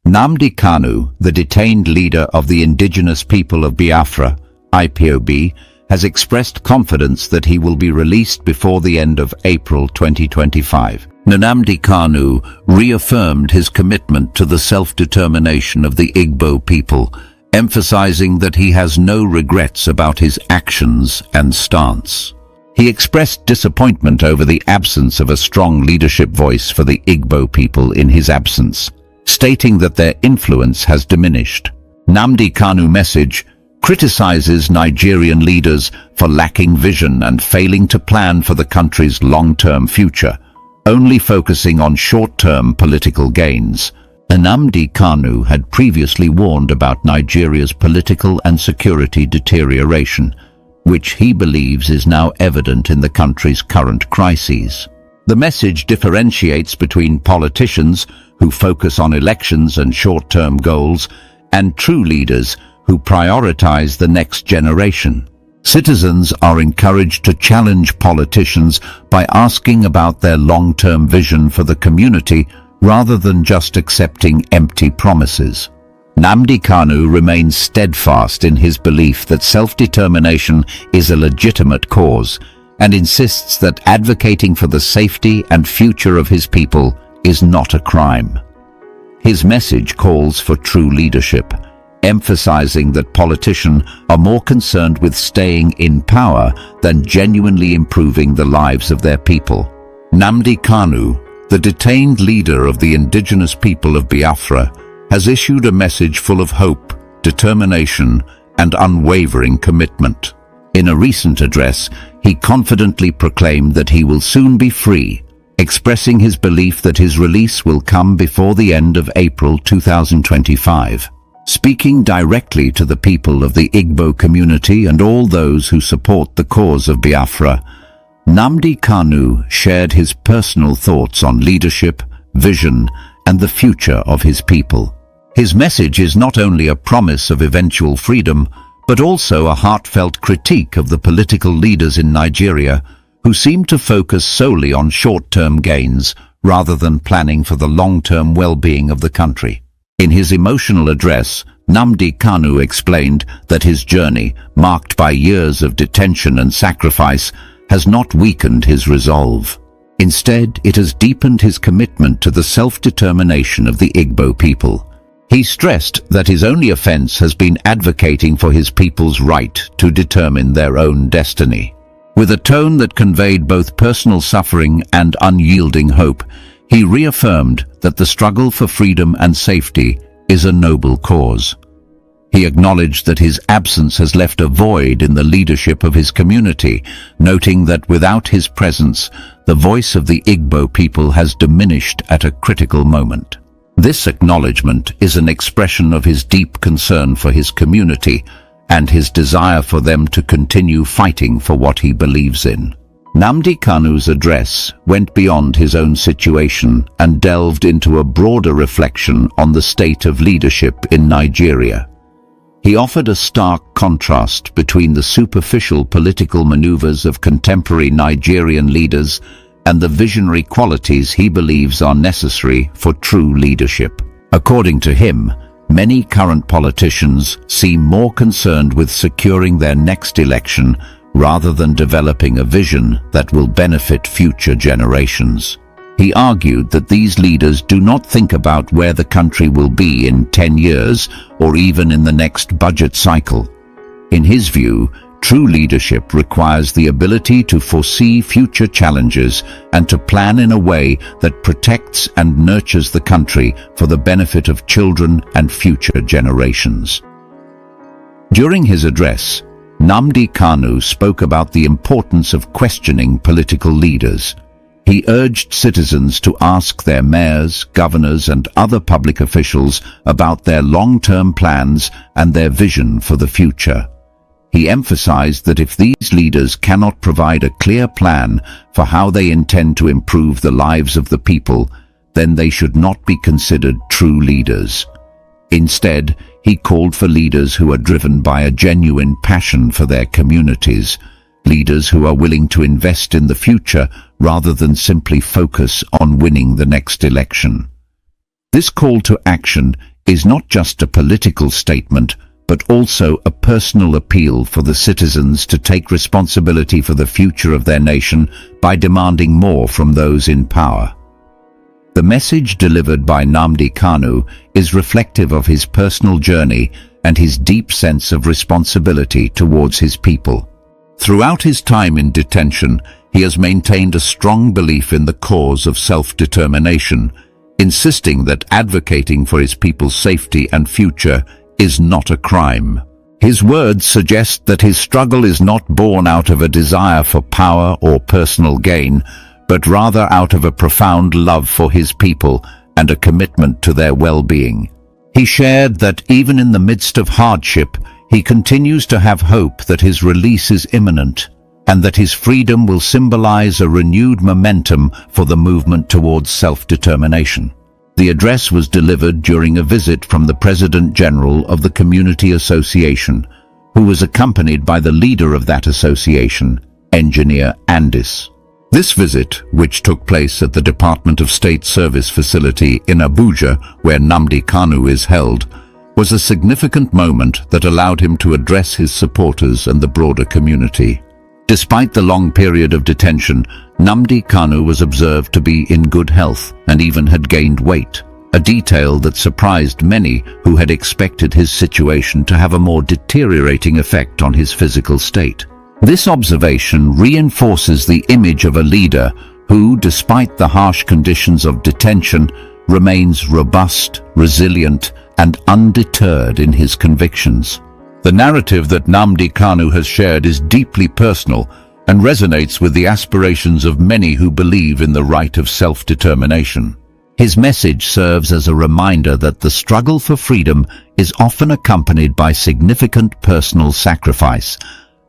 Nnamdi Kanu, the detained leader of the indigenous people of Biafra, ipob, has expressed confidence that he will be released before the end of April 2025. Nnamdi Kanu reaffirmed his commitment to the self-determination of the Igbo people, emphasizing that he has no regrets about his actions and stance. He expressed disappointment over the absence of a strong leadership voice for the Igbo people in his absence, stating that their influence has diminished. Nnamdi Kanu's message criticizes Nigerian leaders for lacking vision and failing to plan for the country's long-term future, only focusing on short-term political gains. Nnamdi Kanu had previously warned about Nigeria's political and security deterioration, which he believes is now evident in the country's current crises. The message differentiates between politicians who focus on elections and short-term goals and true leaders who prioritize the next generation. Citizens are encouraged to challenge politicians by asking about their long-term vision for the community rather than just accepting empty promises. Nnamdi Kanu remains steadfast in his belief that self-determination is a legitimate cause and insists that advocating for the safety and future of his people is not a crime. His message calls for true leadership, emphasizing that politicians are more concerned with staying in power than genuinely improving the lives of their people. Nnamdi Kanu, the detained leader of the indigenous people of Biafra, has issued a message full of hope, determination, and unwavering commitment. In a recent address, he confidently proclaimed that he will soon be free, expressing his belief that his release will come before the end of April 2025. Speaking directly to the people of the Igbo community and all those who support the cause of Biafra, Nnamdi Kanu shared his personal thoughts on leadership, vision, and the future of his people. His message is not only a promise of eventual freedom, but also a heartfelt critique of the political leaders in Nigeria who seem to focus solely on short-term gains rather than planning for the long-term well-being of the country. In his emotional address, Nnamdi Kanu explained that his journey, marked by years of detention and sacrifice, has not weakened his resolve. Instead, it has deepened his commitment to the self-determination of the Igbo people. He stressed that his only offense has been advocating for his people's right to determine their own destiny. With a tone that conveyed both personal suffering and unyielding hope, he reaffirmed that the struggle for freedom and safety is a noble cause. He acknowledged that his absence has left a void in the leadership of his community, noting that without his presence, the voice of the Igbo people has diminished at a critical moment. This acknowledgement is an expression of his deep concern for his community and his desire for them to continue fighting for what he believes in. Nnamdi Kanu's address went beyond his own situation and delved into a broader reflection on the state of leadership in Nigeria. He offered a stark contrast between the superficial political maneuvers of contemporary Nigerian leaders and the visionary qualities he believes are necessary for true leadership. According to him, many current politicians seem more concerned with securing their next election rather than developing a vision that will benefit future generations. He argued that these leaders do not think about where the country will be in 10 years or even in the next budget cycle. In his view, true leadership requires the ability to foresee future challenges and to plan in a way that protects and nurtures the country for the benefit of children and future generations. During his address, Nnamdi Kanu spoke about the importance of questioning political leaders. He urged citizens to ask their mayors, governors, and other public officials about their long-term plans and their vision for the future. He emphasized that if these leaders cannot provide a clear plan for how they intend to improve the lives of the people, then they should not be considered true leaders. Instead, he called for leaders who are driven by a genuine passion for their communities, leaders who are willing to invest in the future rather than simply focus on winning the next election. This call to action is not just a political statement, but also a personal appeal for the citizens to take responsibility for the future of their nation by demanding more from those in power. The message delivered by Nnamdi Kanu is reflective of his personal journey and his deep sense of responsibility towards his people. Throughout his time in detention, he has maintained a strong belief in the cause of self-determination, insisting that advocating for his people's safety and future is not a crime. His words suggest that his struggle is not born out of a desire for power or personal gain, but rather out of a profound love for his people and a commitment to their well-being. He shared that even in the midst of hardship, he continues to have hope that his release is imminent, and that his freedom will symbolize a renewed momentum for the movement towards self-determination. The address was delivered during a visit from the President General of the Community Association, who was accompanied by the leader of that association, Engineer Andis. This visit, which took place at the Department of State Service facility in Abuja, where Nnamdi Kanu is held, was a significant moment that allowed him to address his supporters and the broader community. Despite the long period of detention, Nnamdi Kanu was observed to be in good health and even had gained weight, a detail that surprised many who had expected his situation to have a more deteriorating effect on his physical state. This observation reinforces the image of a leader who, despite the harsh conditions of detention, remains robust, resilient, and undeterred in his convictions. The narrative that Nnamdi Kanu has shared is deeply personal and resonates with the aspirations of many who believe in the right of self-determination. His message serves as a reminder that the struggle for freedom is often accompanied by significant personal sacrifice,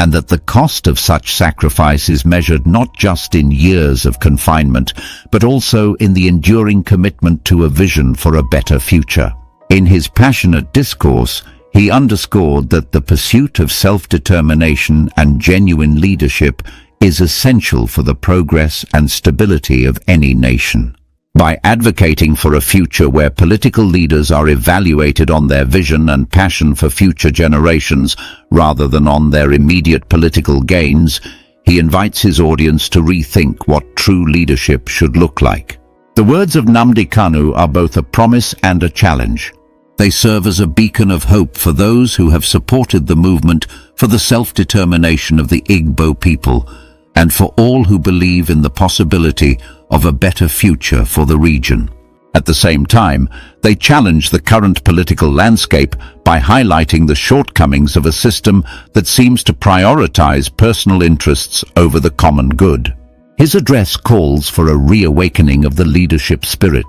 and that the cost of such sacrifice is measured not just in years of confinement, but also in the enduring commitment to a vision for a better future. In his passionate discourse, he underscored that the pursuit of self-determination and genuine leadership is essential for the progress and stability of any nation. By advocating for a future where political leaders are evaluated on their vision and passion for future generations rather than on their immediate political gains, he invites his audience to rethink what true leadership should look like. The words of Nnamdi Kanu are both a promise and a challenge. They serve as a beacon of hope for those who have supported the movement for the self-determination of the Igbo people, and for all who believe in the possibility of a better future for the region. At the same time, they challenge the current political landscape by highlighting the shortcomings of a system that seems to prioritize personal interests over the common good. His address calls for a reawakening of the leadership spirit,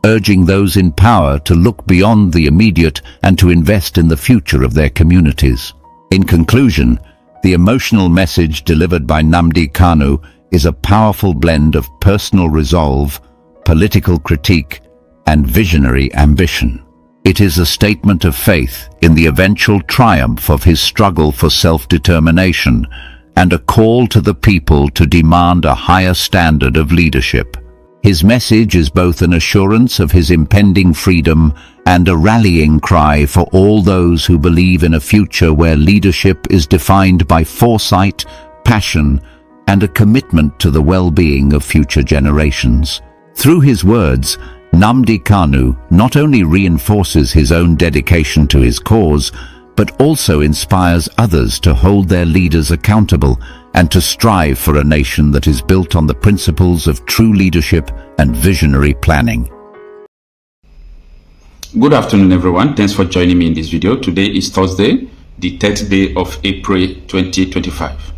urging those in power to look beyond the immediate and to invest in the future of their communities. In conclusion, the emotional message delivered by Nnamdi Kanu is a powerful blend of personal resolve, political critique, and visionary ambition. It is a statement of faith in the eventual triumph of his struggle for self-determination and a call to the people to demand a higher standard of leadership. His message is both an assurance of his impending freedom and a rallying cry for all those who believe in a future where leadership is defined by foresight, passion, and a commitment to the well-being of future generations. Through his words, Nnamdi Kanu not only reinforces his own dedication to his cause, but also inspires others to hold their leaders accountable and to strive for a nation that is built on the principles of true leadership and visionary planning. Good afternoon, everyone. Thanks for joining me in this video. Today is Thursday, the 3rd day of April 2025.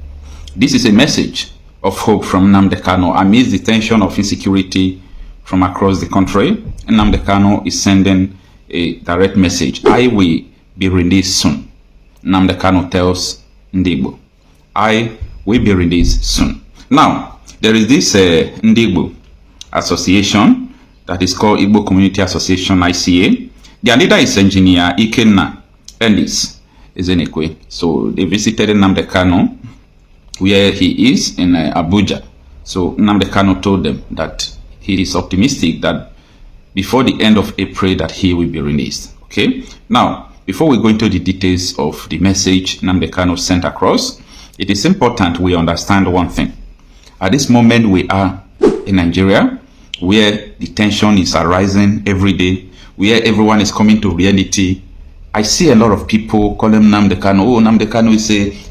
This is a message of hope from Nnamdi Kanu amidst the tension of insecurity from across the country. Nnamdi Kanu is sending a direct message. I will be released soon. Nnamdi Kanu tells Ndigbo, I will be released soon. Now, there is this Ndigbo association that is called Igbo Community Association, ICA. Their leader is Engineer Ikenna Ellis Ezenekwe. So they visited Nnamdi Kanu where he is in Abuja. So Nnamdi Kanu told them that he is optimistic that before the end of April that he will be released. Okay, now before we go into the details of the message Nnamdi Kanu sent across, it is important we understand one thing. At this moment, we are in Nigeria, where the tension is arising every day, where everyone is coming to reality. I see a lot of people calling Nnamdi Kanu, oh, Nnamdi Kanu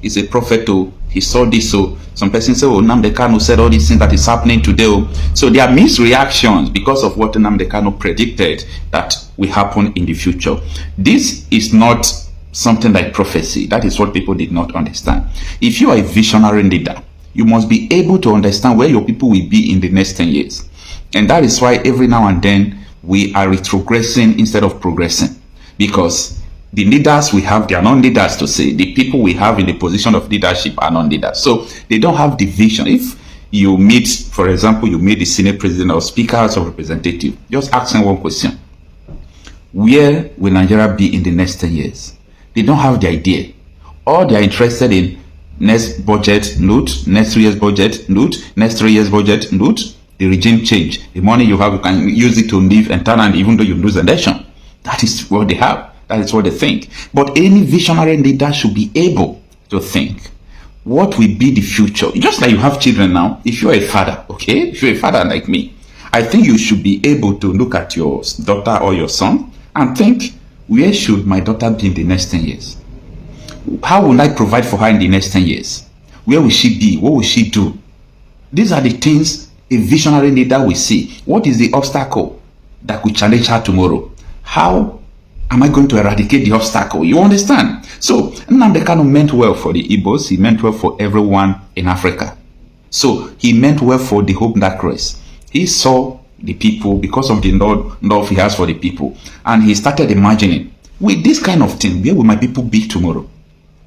is a prophet, oh, he saw this, so some persons say, oh, Nnamdi Kanu said all these things that is happening today. Oh. So there are mixed reactions because of what Nnamdi Kanu predicted that will happen in the future. This is not something like prophecy. That is what people did not understand. If you are a visionary leader, you must be able to understand where your people will be in the next 10 years. And that is why every now and then we are retrogressing instead of progressing. Because the leaders we have, they are not leaders to say. The people we have in the position of leadership are not leaders. So they don't have the vision. If you meet, for example, you meet the Senate President or Speaker House of Representatives, just ask them one question. Where will Nigeria be in the next 10 years? They don't have the idea. All they are interested in, next budget, note, next 3 years budget, note, next 3 years budget, note, the regime change. The money you have, you can use it to live and turn, and even though you lose the nation. That is what they have. That is what they think. But any visionary leader should be able to think, what will be the future? Just like you have children now, if you're a father, okay? If you're a father like me, I think you should be able to look at your daughter or your son and think, where should my daughter be in the next 10 years? How will I provide for her in the next 10 years? Where will she be? What will she do? These are the things a visionary leader will see. What is the obstacle that could challenge her tomorrow? How am I going to eradicate the obstacle? You understand? So Nnamdi Kanu meant well for the Igbos. He meant well for everyone in Africa. So he meant well for the whole black race. He saw the people because of the love he has for the people. And he started imagining, with this kind of thing, where will my people be tomorrow?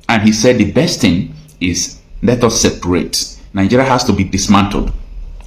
And he said the best thing is, let us separate. Nigeria has to be dismantled.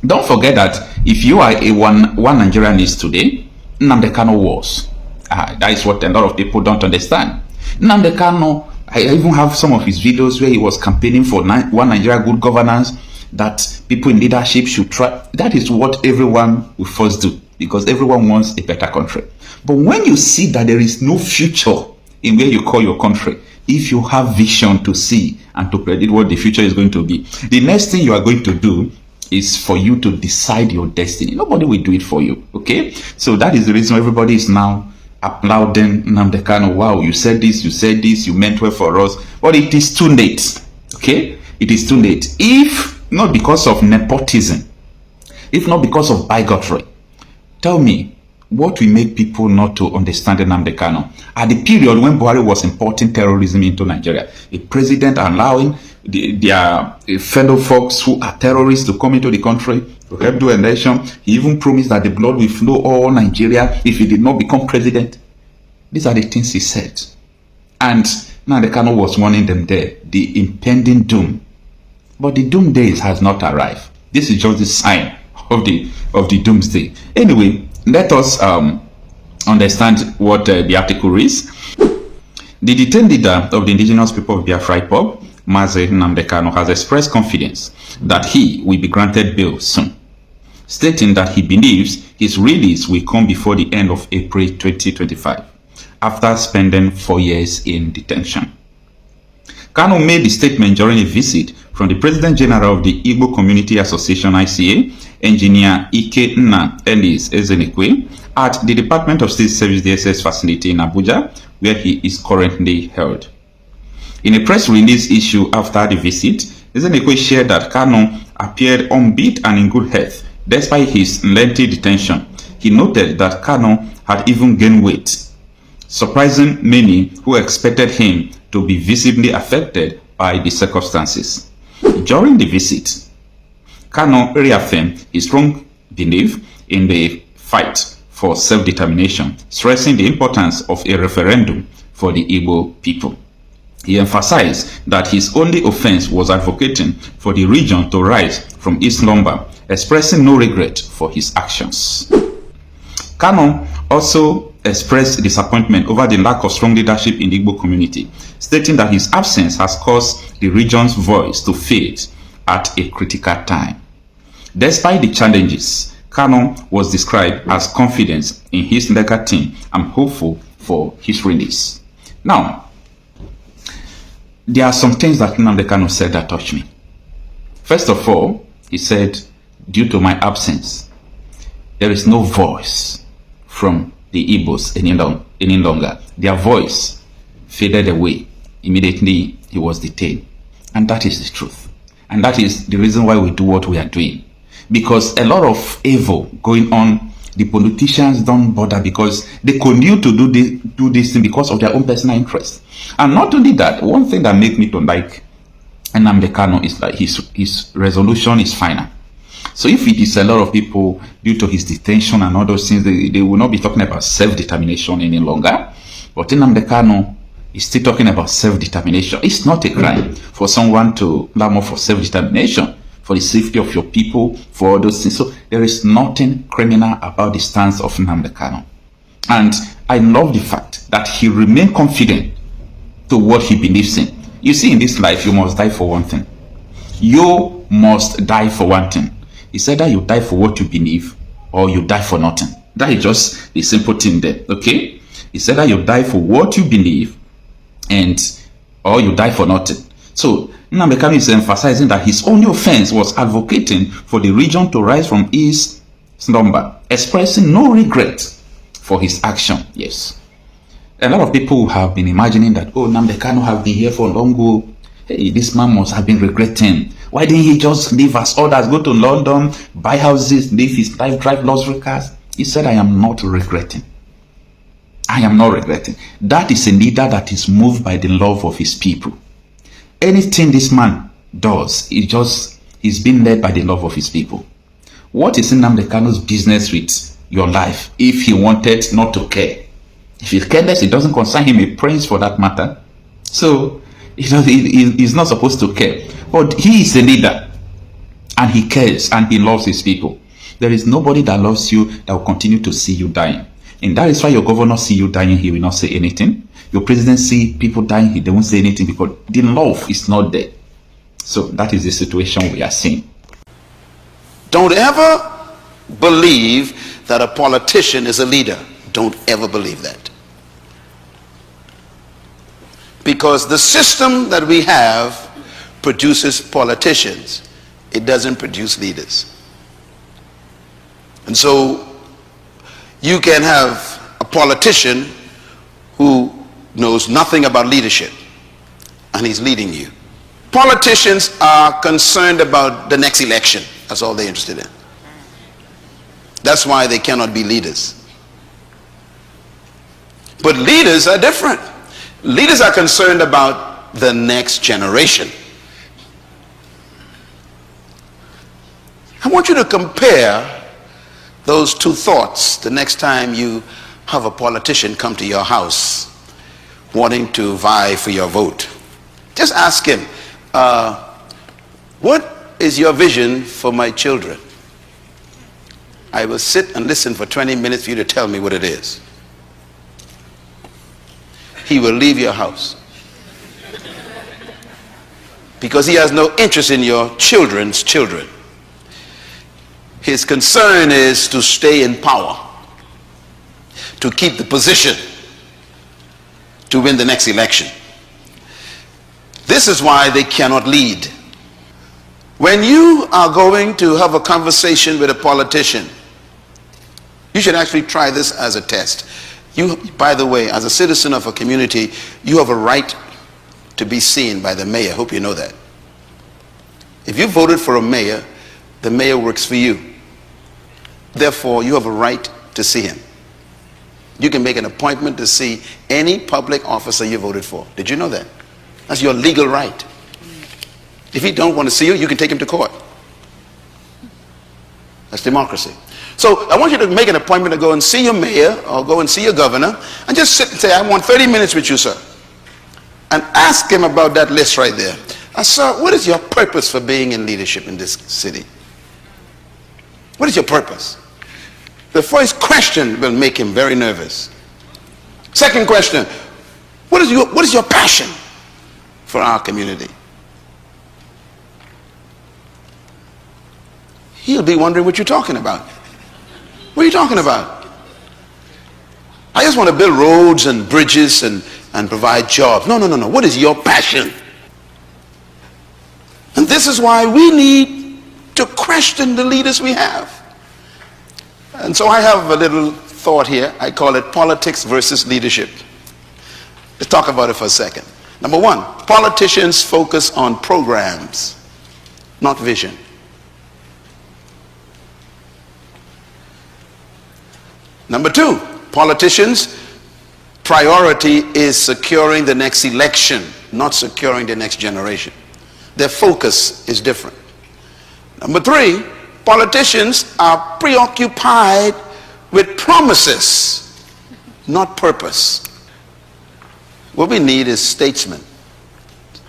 Don't forget that if you are a one Nigerian is today, Nnamdi Kanu was. That is what a lot of people don't understand. Nnamdi Kanu, I even have some of his videos where he was campaigning for one Nigeria good governance, that people in leadership should try. That is what everyone will first do, because everyone wants a better country. But when you see that there is no future in where you call your country, if you have vision to see and to predict what the future is going to be, the next thing you are going to do is for you to decide your destiny. Nobody will do it for you, okay? So that is the reason everybody is now applauding Nnamdi Kanu. Wow, you said this, you meant well for us. But it is too late, okay? It is too late. If not because of nepotism, if not because of bigotry, tell me, what will make people not to understand Nnamdi Kanu? At the period when Buhari was importing terrorism into Nigeria, a president allowing their fellow folks who are terrorists to come into the country to help do a nation. He even promised that the blood will flow all Nigeria if he did not become president. These are the things he said. And Nnamdi Kanu was warning them there, the impending doom. But the doomsday has not arrived. This is just the sign of the doomsday. Anyway, let us understand what the article is. The detained leader of the indigenous people of Biafra, ipob, Mazi Nnamdi Kanu, has expressed confidence that he will be granted bail soon, stating that he believes his release will come before the end of April 2025, after spending 4 years in detention. Kanu made the statement during a visit from the President General of the Igbo Community Association ICA, Engineer Ike Nna Ellis Ezenekwe, at the Department of State Service DSS facility in Abuja, where he is currently held. In a press release issued after the visit, Ezenekwe shared that Kanu appeared unbeat and in good health despite his lengthy detention. He noted that Kanu had even gained weight, surprising many who expected him to be visibly affected by the circumstances. During the visit, Kanu reaffirmed his strong belief in the fight for self-determination, stressing the importance of a referendum for the Igbo people. He emphasized that his only offense was advocating for the region to rise from its slumber, expressing no regret for his actions. Kanu also expressed disappointment over the lack of strong leadership in the Igbo community, stating that his absence has caused the region's voice to fade at a critical time. Despite the challenges, Kanu was described as confident in his legal team and hopeful for his release. Now, there are some things that Nnamdi Kanu said that touched me. First of all, he said, due to my absence, there is no voice from the Igbos any longer. Their voice faded away immediately he was detained. And that is the truth. And that is the reason why we do what we are doing. Because a lot of evil going on, the politicians don't bother because they continue to do this thing because of their own personal interest. And not only that, one thing that makes me to like Nnamdi Kanu is that his resolution is final. So if it is a lot of people due to his detention and all those things, they will not be talking about self-determination any longer. But Nnamdi Kanu is still talking about self-determination. It's not a crime for someone to clamor for self-determination, for the safety of your people, for all those things. So there is nothing criminal about the stance of Nnamdi Kanu. And I love the fact that he remained confident to what he believes in. You see, in this life, you must die for one thing. You must die for one thing. He said that you die for what you believe or you die for nothing. That is just the simple thing there, okay? He said that you die for what you believe or you die for nothing. So Nnamdi Kanu is emphasizing that his only offense was advocating for the region to rise from its slumber, expressing no regret for his action. Yes. A lot of people have been imagining that, oh, Nnamdi Kanu have been here for long. Hey, this man must have been regretting. Why didn't he just leave as others, go to London, buy houses, live his life, drive luxury cars? He said, I am not regretting. I am not regretting. That is a leader that is moved by the love of his people. Anything this man does, he's been led by the love of his people. What is Nnamdi Kanu's business with your life if he wanted not to care? If he's careless, it doesn't concern him a prince for that matter. So he's not supposed to care. But he is a leader and he cares and he loves his people. There is nobody that loves you that will continue to see you dying. And that is why your governor see you dying, he will not say anything. Your president see people dying, they won't say anything because the love is not there. So that is the situation we are seeing. Don't ever believe that a politician is a leader. Don't ever believe that. Because the system that we have produces politicians. It doesn't produce leaders. And so you can have a politician who knows nothing about leadership and he's leading you. Politicians are concerned about the next election. That's all they're interested in. That's why they cannot be leaders. But leaders are different. Leaders are concerned about the next generation. I want you to compare those two thoughts the next time you have a politician come to your house wanting to vie for your vote. Just ask him, what is your vision for my children? I will sit and listen for 20 minutes for you to tell me what it is. He will leave your house because he has no interest in your children's children. His concern is to stay in power, to keep the position, to win the next election. This is why they cannot lead. When you are going to have a conversation with a politician, you should actually try this as a test. You, by the way, as a citizen of a community, you have a right to be seen by the mayor. Hope you know that. If you voted for a mayor, the mayor works for you. Therefore, you have a right to see him. You can make an appointment to see any public officer you voted for. Did you know that? That's your legal right. If he don't want to see you, you can take him to court. That's democracy. So I want you to make an appointment to go and see your mayor or go and see your governor and just sit and say, I want 30 minutes with you, sir. And ask him about that list right there. Sir, what is your purpose for being in leadership in this city? What is your purpose? The first question will make him very nervous. Second question, what is your passion for our community? He'll be wondering what you're talking about. What are you talking about? I just want to build roads and bridges and provide jobs. No, no, no, no. What is your passion? And this is why we need to question the leaders we have. And so I have a little thought here. I call it politics versus leadership. Let's talk about it for a second. Number one, politicians focus on programs, not vision. Number two, politicians' priority is securing the next election, not securing the next generation. Their focus is different. Number three, politicians are preoccupied with promises, not purpose. What we need is statesmen,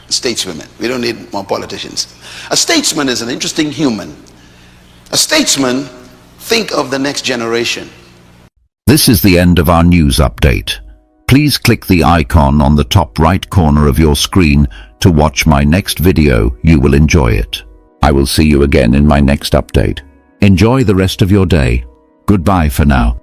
stateswomen. We don't need more politicians. A statesman is an interesting human. A statesman thinks of the next generation. This is the end of our news update. Please click the icon on the top right corner of your screen to watch my next video. You will enjoy it. I will see you again in my next update. Enjoy the rest of your day. Goodbye for now.